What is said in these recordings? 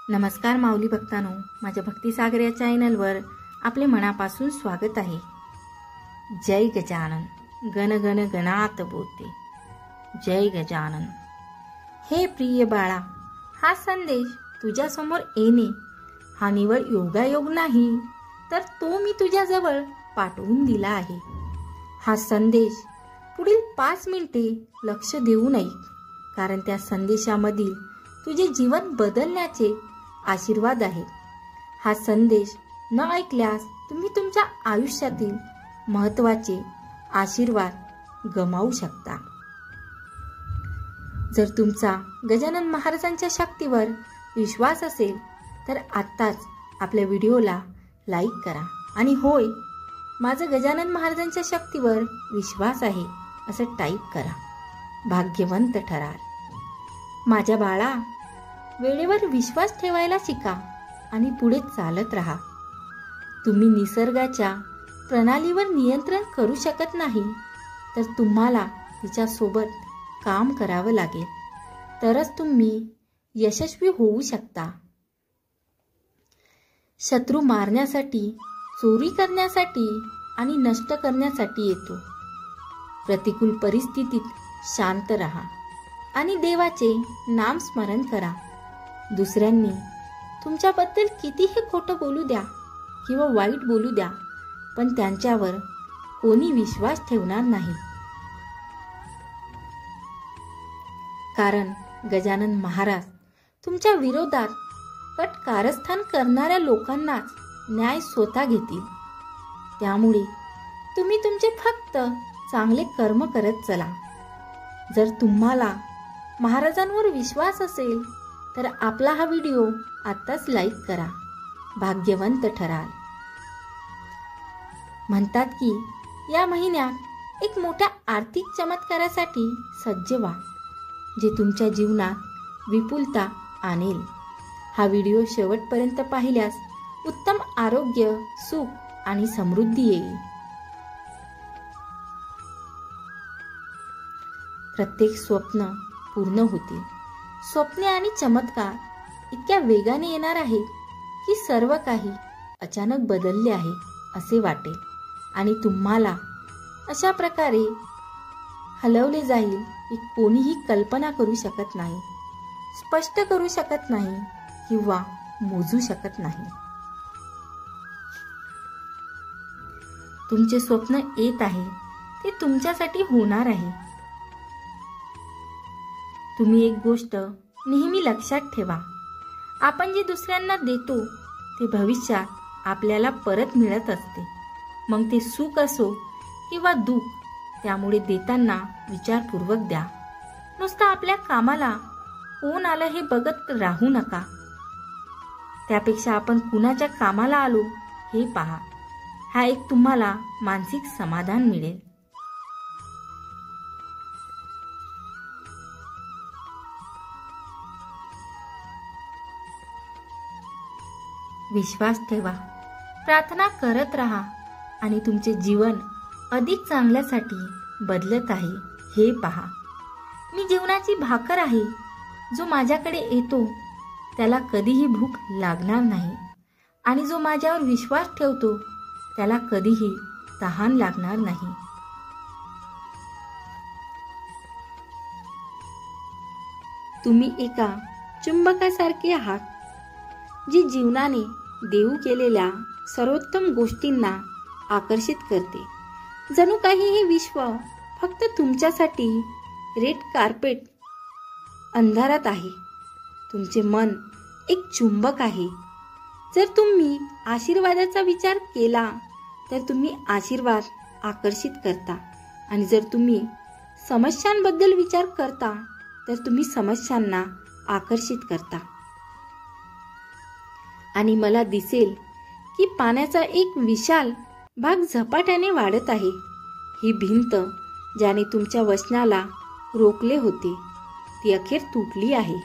नमस्कार माऊली भक्तांनो, माझ्या भक्तिसागर या चॅनलवर आपले मनापासून स्वागत आहे। जय गजानन, गण गण गणात बोलते। जय गजानन। हे प्रिय बाळा, हा संदेश तुझ्या समोर येणे हा निवड योगायोग नाही, तर तो मी तुझ्याजवळ पाठवून दिला आहे। हा संदेश पुढील 5 मिनिटे लक्ष देऊ नये, कारण त्या संदेशामधील तुझे जीवन बदलण्याचे आशीर्वाद आहे। हा संदेश न ऐकल्यास तुम्ही तुमच्या आयुष्यातील महत्त्वाचे आशीर्वाद गमावू शकता। जर तुमचा गजानन महाराजांच्या शक्तीवर विश्वास असेल तर आत्ताच आपल्या व्हिडिओला लाईक करा आणि होय, माझं गजानन महाराजांच्या शक्तीवर विश्वास आहे असं टाईप करा। भाग्यवंत ठराल। माझ्या बाळा, वेळेवर विश्वास ठेवायला शिका आणि पुढे चालत राहा। तुम्ही निसर्गाच्या प्रणालीवर नियंत्रण करू शकत नाही, तर तुम्हाला तिच्या सोबत काम करावं लागेल, तरच तुम्ही यशस्वी होऊ शकता। शत्रू मारण्यासाठी, चोरी करण्यासाठी आणि नष्ट करण्यासाठी येतो। प्रतिकूल परिस्थितीत शांत राहा आणि देवाचे नाम स्मरण करा। दुसऱ्यांनी तुमच्याबद्दल कितीही खोटं बोलू द्या किंवा वाईट बोलू द्या, पण त्यांच्यावर कोणी विश्वास ठेवणार नाही, कारण गजानन महाराज तुमच्या विरोधात कट कारस्थान करणाऱ्या लोकांनाच न्याय स्वतः घेतील। त्यामुळे तुम्ही तुमचे फक्त चांगले कर्म करत चला। जर तुम्हाला महाराजांवर विश्वास असेल तर आपला हा व्हिडिओ आत्ताच लाईक करा। भाग्यवंत ठराल। म्हणतात की या महिन्यात एक मोठ्या आर्थिक चमत्कारासाठी सज्ज व्हा, जे तुमच्या जीवनात विपुलता आणेल। हा व्हिडिओ शेवटपर्यंत पाहिल्यास उत्तम आरोग्य, सुख आणि समृद्धी येईल। प्रत्येक स्वप्न पूर्ण होतील। स्वप्ने आणि चमत्कार इतक्या वेगाने येणार आहेत की सर्व काही अचानक बदलले आहे असे वाटेल आणि तुम्हाला अशा प्रकारे हलवले जाईल की कोणीही कल्पना करू शकत नाही, स्पष्ट करू शकत नाही किंवा मोजू शकत नाही। तुमचे स्वप्न येत आहे ते तुमच्यासाठी होणार आहे। तुम्ही एक गोष्ट नेहमी लक्षात ठेवा, आपण जे दुसऱ्यांना देतो ते भविष्यात आपल्याला परत मिळत असते। मग ते सुख असो किंवा दुःख, त्यामुळे देताना विचारपूर्वक द्या। नुसतं आपल्या कामाला कोण आलं हे बघत राहू नका, त्यापेक्षा आपण कुणाच्या कामाला आलो हे पहा। हा एक तुम्हाला मानसिक समाधान मिळेल। विश्वास ठेवा, प्रार्थना करत राहा आणि तुमचे जीवन अधिक चांगल्यासाठी बदलत आहे हे पहा। मी जीवनाची भाकर आहे, जो माझ्याकडे येतो त्याला कधीही भूक लागणार नाही, आणि जो माझ्यावर विश्वास ठेवतो त्याला कधीही तहान लागणार नाही। तुम्ही एका चुंबकासारखे आहात, जी जीवनाने देऊ केलेल्या सर्वोत्तम गोष्टींना आकर्षित करते। जणू काही हे विश्व फक्त तुमच्यासाठी रेड कार्पेट अंधारात आहे। तुमचे मन एक चुंबक आहे। जर तुम्ही आशीर्वादाचा विचार केला तर तुम्ही आशीर्वाद आकर्षित करता, आणि जर तुम्ही समस्यांबद्दल विचार करता तर तुम्ही समस्यांना आकर्षित करता। आणि मला दिसेल की पाण्याचा एक विशाल भाग झपाट्याने वाढत आहे। ही भिंत ज्याने तुमच्या वचनाला रोखले होते ती अखेर तुटली आहे।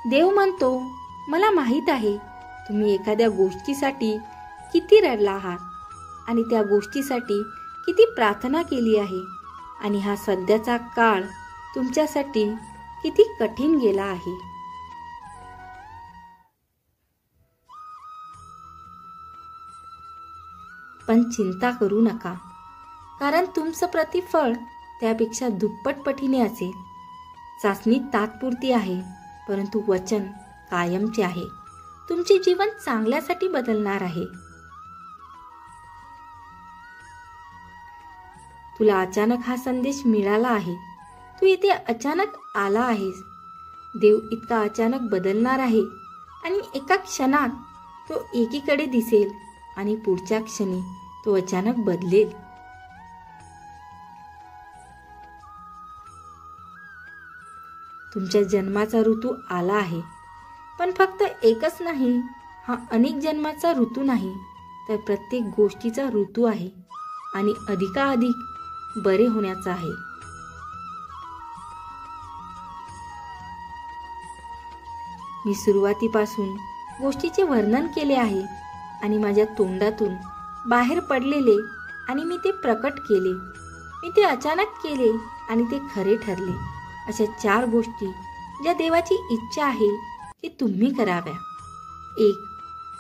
देव म्हणतो, मला माहीत आहे तुम्ही एखाद्या गोष्टीसाठी किती रडला आहात आणि त्या गोष्टीसाठी किती प्रार्थना केली आहे, आणि हा सध्याचा काळ तुमच्यासाठी किती कठीण गेला आहे। पण चिंता करू नका, कारण तुमचं प्रतिफळ त्यापेक्षा दुप्पट पटीने असेल. चाचणी तात्पुरती आहे, परंतु वचन कायमचे आहे. तुमचे जीवन चांगल्यासाठी बदलणार आहे. तुला अचानक हा संदेश मिळाला आहे. तू इथे अचानक आला आहेस. देव इतका अचानक बदलणार आहे आणि एका क्षणात तो एकीकडे दिसेल आणि पुढच्या क्षणी तो अचानक बदलेल. तुमच्या जन्माचा ऋतू आला आहे, पण फक्त एकच नाही. हा अनेक जन्माचा ऋतू नाही, तर प्रत्येक गोष्टीचा ऋतू आहे आणि अधिकाधिक बरे होण्याचा आहे. मी सुरुवातीपासून गोष्टीचे वर्णन केले आहे आणि माझ्या तोंडातून बाहेर पडलेले आणि मी ते प्रकट केले. मी ते अचानक केले आणि ते खरे ठरले. अशा 4 गोष्टी ज्या देवाची इच्छा आहे की तुम्ही कराव्या. 1.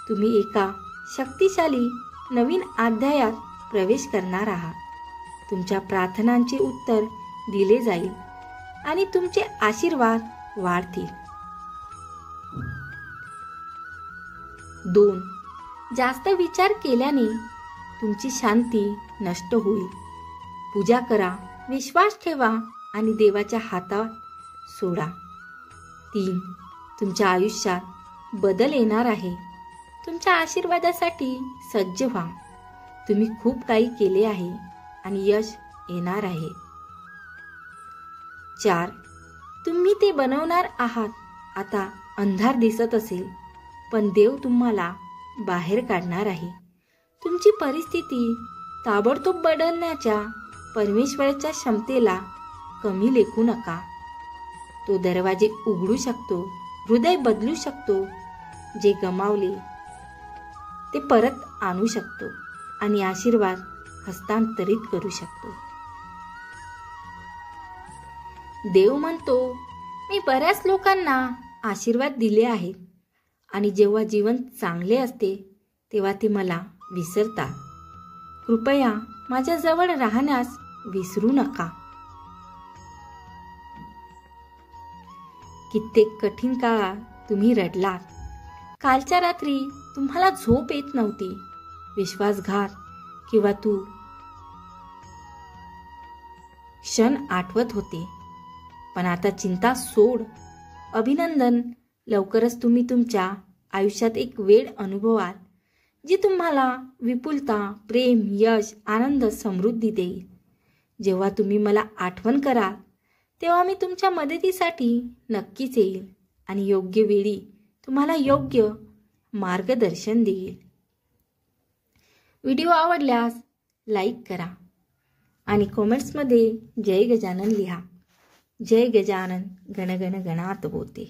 तुम्ही एका शक्तिशाली नवीन अध्यायात प्रवेश करणार आहात. तुमच्या प्रार्थनांचे उत्तर दिले जाईल आणि तुमचे आशीर्वाद वाढतील. 2. जास्त विचार केल्याने तुमची शांती नष्ट होईल. पूजा करा, विश्वास ठेवा आणि देवाच्या हातात सोडा. 3. तुमच्या आयुष्यात बदल येणार आहे. तुमच्या आशीर्वादासाठी सज्ज व्हा. तुम्ही खूप काही केले आहे आणि यश येणार आहे. 4. तुम्ही ते बनवणार आहात. आता अंधार दिसत असेल, पण देव तुम्हाला बाहेर काढणार आहे. तुमची परिस्थिती ताबडतोब बदलण्याच्या परमेश्वराच्या क्षमतेला कमी लेखू नका. तो दरवाजे उघडू शकतो, हृदय बदलू शकतो, जे गमावले ते परत आणू शकतो आणि आशीर्वाद हस्तांतरित करू शकतो. देव म्हणतो, मी बऱ्याच लोकांना आशीर्वाद दिले आहेत आणि जेव्हा जीवन चांगले असते तेव्हा ते मला विसरतात. कृपया माझ्या जवळ राहण्यास विसरू नका. कित्येक कठीण काळात तुम्ही रडलात. कालच्या रात्री तुम्हाला झोप येत नव्हती. विश्वासघात किंवा तू क्षण आठवत होते. पण आता चिंता सोड. अभिनंदन, लवकरच तुम्ही तुमच्या आयुष्यात एक वेळ अनुभवाल जी तुम्हाला विपुलता, प्रेम, यश, आनंद, समृद्धी देईल. जेव्हा तुम्ही मला आठवण कराल तेव्हा मी तुमच्या मदतीसाठी नक्कीच येईल आणि योग्य वेळी तुम्हाला योग्य मार्गदर्शन देईल. व्हिडिओ आवडल्यास लाईक करा आणि कमेंट्समध्ये जय गजानन लिहा. जय गजानन, गण गण गणात बोते.